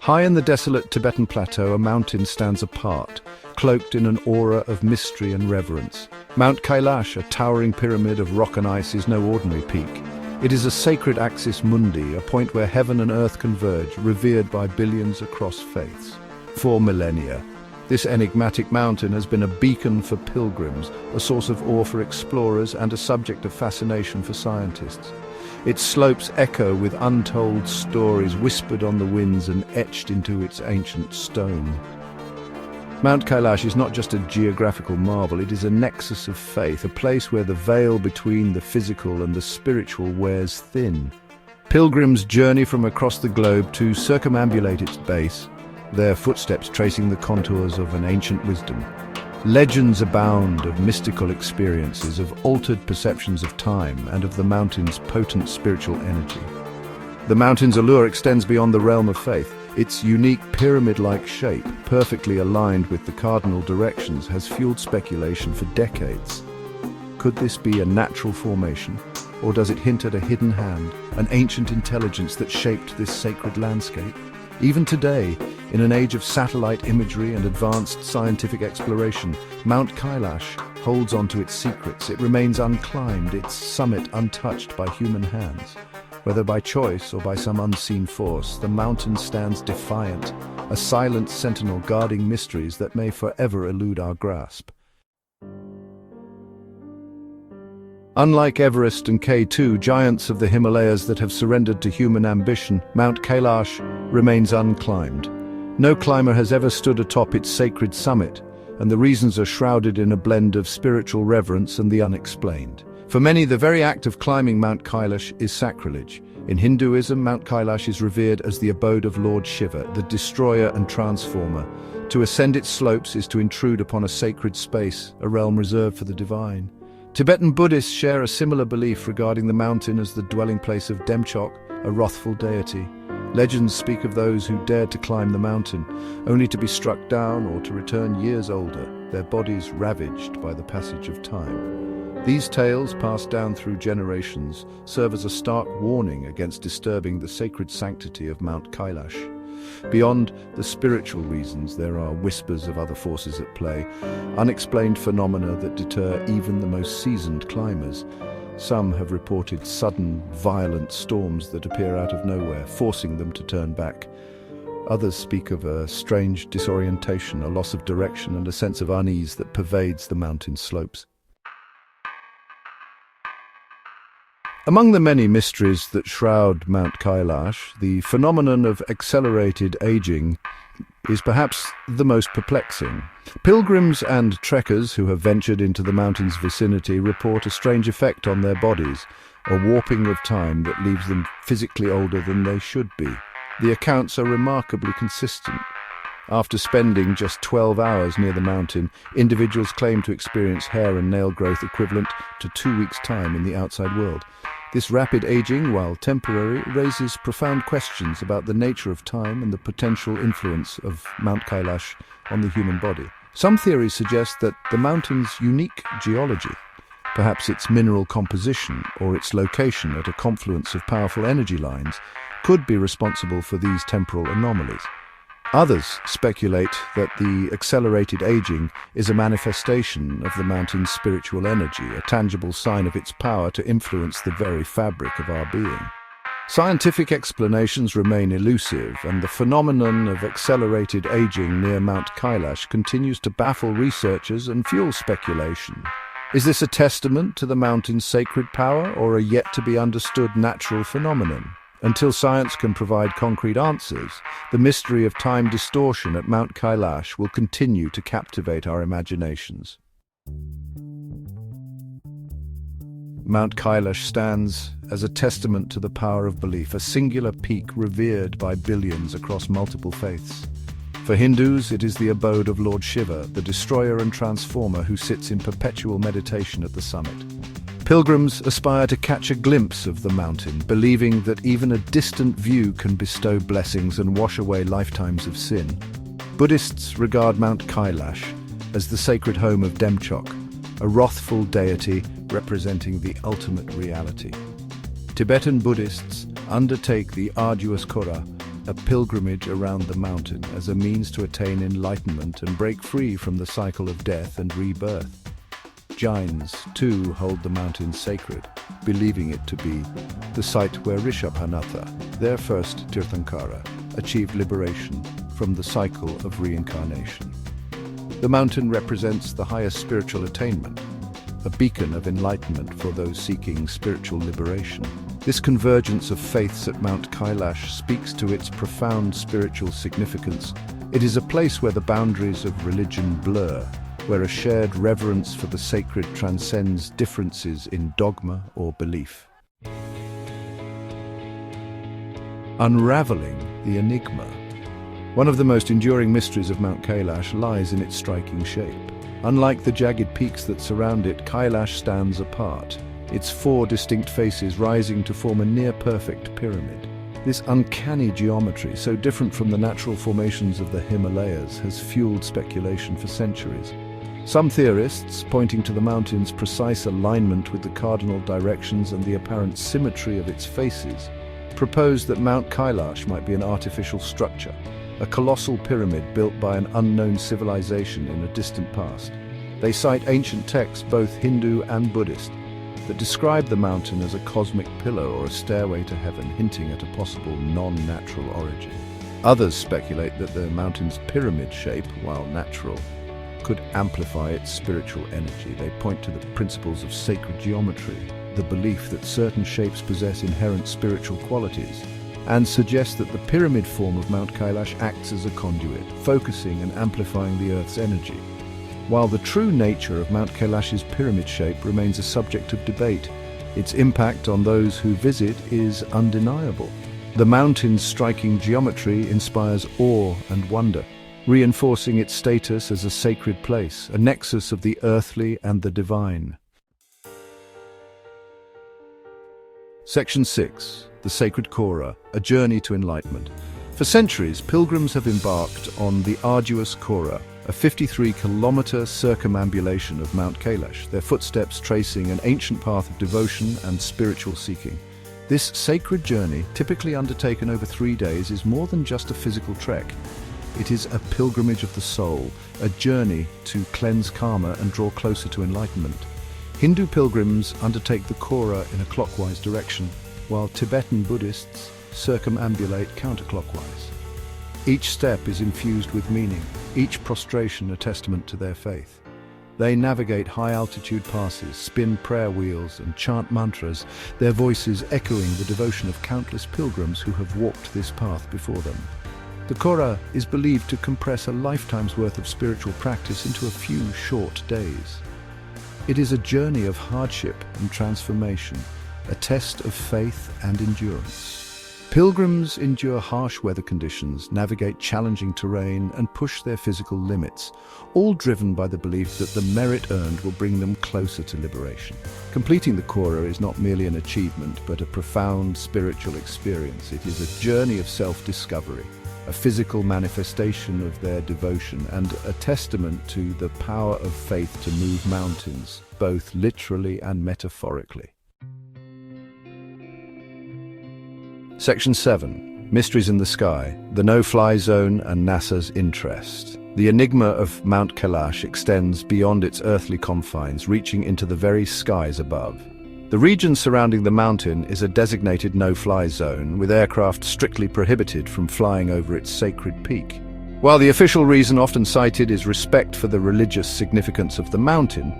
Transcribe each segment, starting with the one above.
High in the desolate Tibetan plateau, a mountain stands apart, cloaked in an aura of mystery and reverence. Mount Kailash, a towering pyramid of rock and ice, is no ordinary peak. It is a sacred axis mundi, a point where heaven and earth converge, revered by billions across faiths. For millennia, this enigmatic mountain has been a beacon for pilgrims, a source of awe for explorers, and a subject of fascination for scientists. Its slopes echo with untold stories whispered on the winds and etched into its ancient stone. Mount Kailash is not just a geographical marvel, it is a nexus of faith, a place where the veil between the physical and the spiritual wears thin. Pilgrims journey from across the globe to circumambulate its base, their footsteps tracing the contours of an ancient wisdom. Legends abound of mystical experiences, of altered perceptions of time, and of the mountain's potent spiritual energy. The mountain's allure extends beyond the realm of faith. Its unique pyramid-like shape, perfectly aligned with the cardinal directions, has fueled speculation for decades. Could this be a natural formation, or does it hint at a hidden hand, an ancient intelligence that shaped this sacred landscape? Even today, in an age of satellite imagery and advanced scientific exploration, Mount Kailash holds on to its secrets. It remains unclimbed, its summit untouched by human hands. Whether by choice or by some unseen force, the mountain stands defiant, a silent sentinel guarding mysteries that may forever elude our grasp. Unlike Everest and K2, giants of the Himalayas that have surrendered to human ambition, Mount Kailash remains unclimbed. No climber has ever stood atop its sacred summit, and the reasons are shrouded in a blend of spiritual reverence and the unexplained. For many, the very act of climbing Mount Kailash is sacrilege. In Hinduism, Mount Kailash is revered as the abode of Lord Shiva, the destroyer and transformer. To ascend its slopes is to intrude upon a sacred space, a realm reserved for the divine. Tibetan Buddhists share a similar belief regarding the mountain as the dwelling place of Demchok, a wrathful deity. Legends speak of those who dared to climb the mountain, only to be struck down or to return years older, their bodies ravaged by the passage of time. These tales, passed down through generations, serve as a stark warning against disturbing the sacred sanctity of Mount Kailash. Beyond the spiritual reasons, there are whispers of other forces at play, unexplained phenomena that deter even the most seasoned climbers. Some have reported sudden, violent storms that appear out of nowhere, forcing them to turn back. Others speak of a strange disorientation, a loss of direction, and a sense of unease that pervades the mountain slopes. Among the many mysteries that shroud Mount Kailash, the phenomenon of accelerated aging is perhaps the most perplexing. Pilgrims and trekkers who have ventured into the mountain's vicinity report a strange effect on their bodies, a warping of time that leaves them physically older than they should be. The accounts are remarkably consistent. After spending just 12 hours near the mountain, individuals claim to experience hair and nail growth equivalent to 2 weeks' time in the outside world. This rapid aging, while temporary, raises profound questions about the nature of time and the potential influence of Mount Kailash on the human body. Some theories suggest that the mountain's unique geology, perhaps its mineral composition or its location at a confluence of powerful energy lines, could be responsible for these temporal anomalies. Others speculate that the accelerated aging is a manifestation of the mountain's spiritual energy, a tangible sign of its power to influence the very fabric of our being. Scientific explanations remain elusive, and the phenomenon of accelerated aging near Mount Kailash continues to baffle researchers and fuel speculation. Is this a testament to the mountain's sacred power, or a yet-to-be-understood natural phenomenon? Until science can provide concrete answers, the mystery of time distortion at Mount Kailash will continue to captivate our imaginations. Mount Kailash stands as a testament to the power of belief, a singular peak revered by billions across multiple faiths. For Hindus, it is the abode of Lord Shiva, the destroyer and transformer who sits in perpetual meditation at the summit. Pilgrims aspire to catch a glimpse of the mountain, believing that even a distant view can bestow blessings and wash away lifetimes of sin. Buddhists regard Mount Kailash as the sacred home of Demchok, a wrathful deity representing the ultimate reality. Tibetan Buddhists undertake the arduous kora, a pilgrimage around the mountain as a means to attain enlightenment and break free from the cycle of death and rebirth. Jains, too, hold the mountain sacred, believing it to be the site where Rishabhanatha, their first Tirthankara, achieved liberation from the cycle of reincarnation. The mountain represents the highest spiritual attainment, a beacon of enlightenment for those seeking spiritual liberation. This convergence of faiths at Mount Kailash speaks to its profound spiritual significance. It is a place where the boundaries of religion blur, where a shared reverence for the sacred transcends differences in dogma or belief. Unraveling the enigma. One of the most enduring mysteries of Mount Kailash lies in its striking shape. Unlike the jagged peaks that surround it, Kailash stands apart, its four distinct faces rising to form a near-perfect pyramid. This uncanny geometry, so different from the natural formations of the Himalayas, has fueled speculation for centuries. Some theorists, pointing to the mountain's precise alignment with the cardinal directions and the apparent symmetry of its faces, propose that Mount Kailash might be an artificial structure, a colossal pyramid built by an unknown civilization in a distant past. They cite ancient texts, both Hindu and Buddhist, that describe the mountain as a cosmic pillar or a stairway to heaven, hinting at a possible non-natural origin. Others speculate that the mountain's pyramid shape, while natural, could amplify its spiritual energy. They point to the principles of sacred geometry, the belief that certain shapes possess inherent spiritual qualities, and suggest that the pyramid form of Mount Kailash acts as a conduit, focusing and amplifying the Earth's energy. While the true nature of Mount Kailash's pyramid shape remains a subject of debate, its impact on those who visit is undeniable. The mountain's striking geometry inspires awe and wonder, reinforcing its status as a sacred place, a nexus of the earthly and the divine. Section 6. The Sacred Kora, a journey to enlightenment. For centuries, pilgrims have embarked on the arduous Kora, a 53-kilometer circumambulation of Mount Kailash, their footsteps tracing an ancient path of devotion and spiritual seeking. This sacred journey, typically undertaken over 3 days, is more than just a physical trek. It is a pilgrimage of the soul, a journey to cleanse karma and draw closer to enlightenment. Hindu pilgrims undertake the Kora in a clockwise direction, while Tibetan Buddhists circumambulate counterclockwise. Each step is infused with meaning, each prostration a testament to their faith. They navigate high-altitude passes, spin prayer wheels, and chant mantras, their voices echoing the devotion of countless pilgrims who have walked this path before them. The Kora is believed to compress a lifetime's worth of spiritual practice into a few short days. It is a journey of hardship and transformation, a test of faith and endurance. Pilgrims endure harsh weather conditions, navigate challenging terrain, and push their physical limits, all driven by the belief that the merit earned will bring them closer to liberation. Completing the Kora is not merely an achievement, but a profound spiritual experience. It is a journey of self-discovery, a physical manifestation of their devotion, and a testament to the power of faith to move mountains, both literally and metaphorically. Section 7. Mysteries in the Sky, the No-Fly Zone and NASA's interest. The enigma of Mount Kailash extends beyond its earthly confines, reaching into the very skies above. The region surrounding the mountain is a designated no-fly zone, with aircraft strictly prohibited from flying over its sacred peak. While the official reason often cited is respect for the religious significance of the mountain,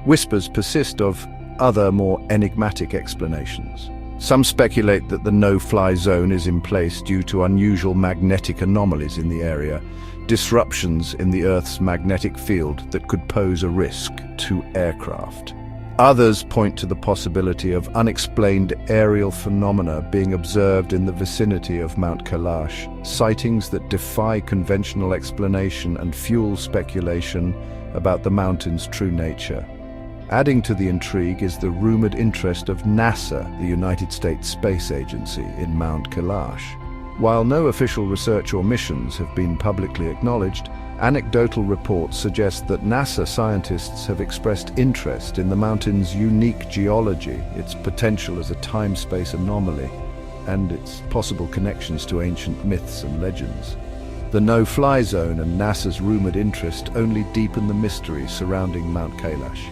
whispers persist of other, more enigmatic explanations. Some speculate that the no-fly zone is in place due to unusual magnetic anomalies in the area, disruptions in the Earth's magnetic field that could pose a risk to aircraft. Others point to the possibility of unexplained aerial phenomena being observed in the vicinity of Mount Kailash, sightings that defy conventional explanation and fuel speculation about the mountain's true nature. Adding to the intrigue is the rumored interest of NASA, the United States Space Agency, in Mount Kailash. While no official research or missions have been publicly acknowledged, anecdotal reports suggest that NASA scientists have expressed interest in the mountain's unique geology, its potential as a time-space anomaly, and its possible connections to ancient myths and legends. The no-fly zone and NASA's rumored interest only deepen the mystery surrounding Mount Kailash.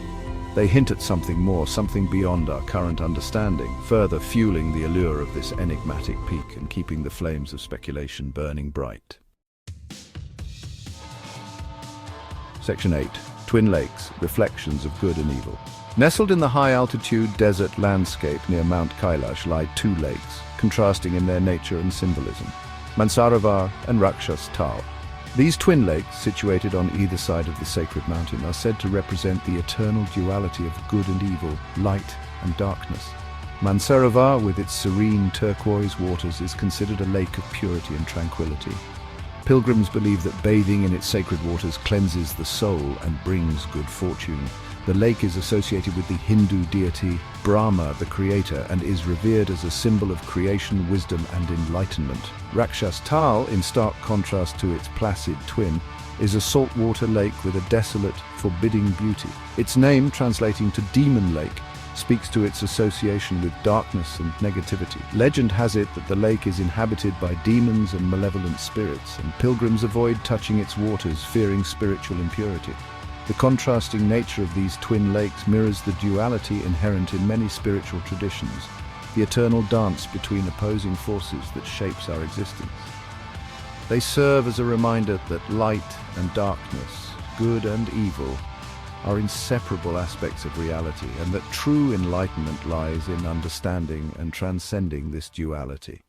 They hint at something more, something beyond our current understanding, further fueling the allure of this enigmatic peak and keeping the flames of speculation burning bright. Section 8. Twin Lakes, Reflections of Good and Evil. Nestled in the high-altitude desert landscape near Mount Kailash lie two lakes, contrasting in their nature and symbolism, Mansarovar and Rakshas Tal. These twin lakes, situated on either side of the sacred mountain, are said to represent the eternal duality of good and evil, light and darkness. Mansarovar, with its serene turquoise waters, is considered a lake of purity and tranquility. Pilgrims believe that bathing in its sacred waters cleanses the soul and brings good fortune. The lake is associated with the Hindu deity Brahma, the creator, and is revered as a symbol of creation, wisdom, and enlightenment. Rakshas Tal, in stark contrast to its placid twin, is a saltwater lake with a desolate, forbidding beauty. Its name, translating to Demon Lake, speaks to its association with darkness and negativity. Legend has it that the lake is inhabited by demons and malevolent spirits, and pilgrims avoid touching its waters, fearing spiritual impurity. The contrasting nature of these twin lakes mirrors the duality inherent in many spiritual traditions, the eternal dance between opposing forces that shapes our existence. They serve as a reminder that light and darkness, good and evil, are inseparable aspects of reality, and that true enlightenment lies in understanding and transcending this duality.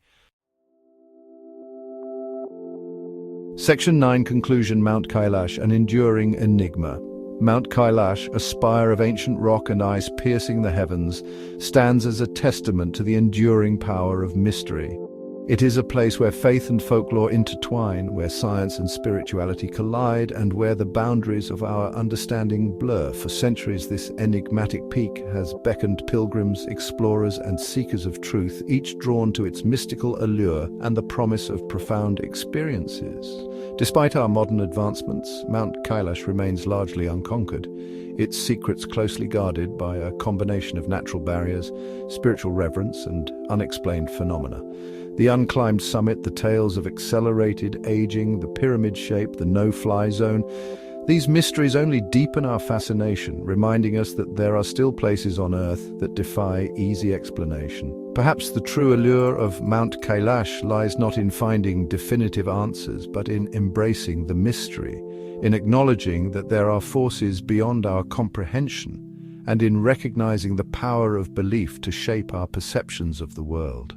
Section 9. Conclusion. Mount Kailash, an enduring enigma. Mount Kailash, a spire of ancient rock and ice piercing the heavens, stands as a testament to the enduring power of mystery. It is a place where faith and folklore intertwine, where science and spirituality collide, and where the boundaries of our understanding blur. For centuries, this enigmatic peak has beckoned pilgrims, explorers, and seekers of truth, each drawn to its mystical allure and the promise of profound experiences. Despite our modern advancements, Mount Kailash remains largely unconquered, its secrets closely guarded by a combination of natural barriers, spiritual reverence, and unexplained phenomena. The unclimbed summit, the tales of accelerated aging, the pyramid shape, the no-fly zone, these mysteries only deepen our fascination, reminding us that there are still places on Earth that defy easy explanation. Perhaps the true allure of Mount Kailash lies not in finding definitive answers, but in embracing the mystery, in acknowledging that there are forces beyond our comprehension, and in recognizing the power of belief to shape our perceptions of the world.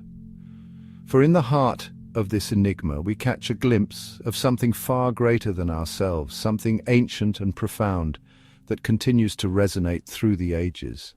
For in the heart of this enigma we catch a glimpse of something far greater than ourselves, something ancient and profound that continues to resonate through the ages.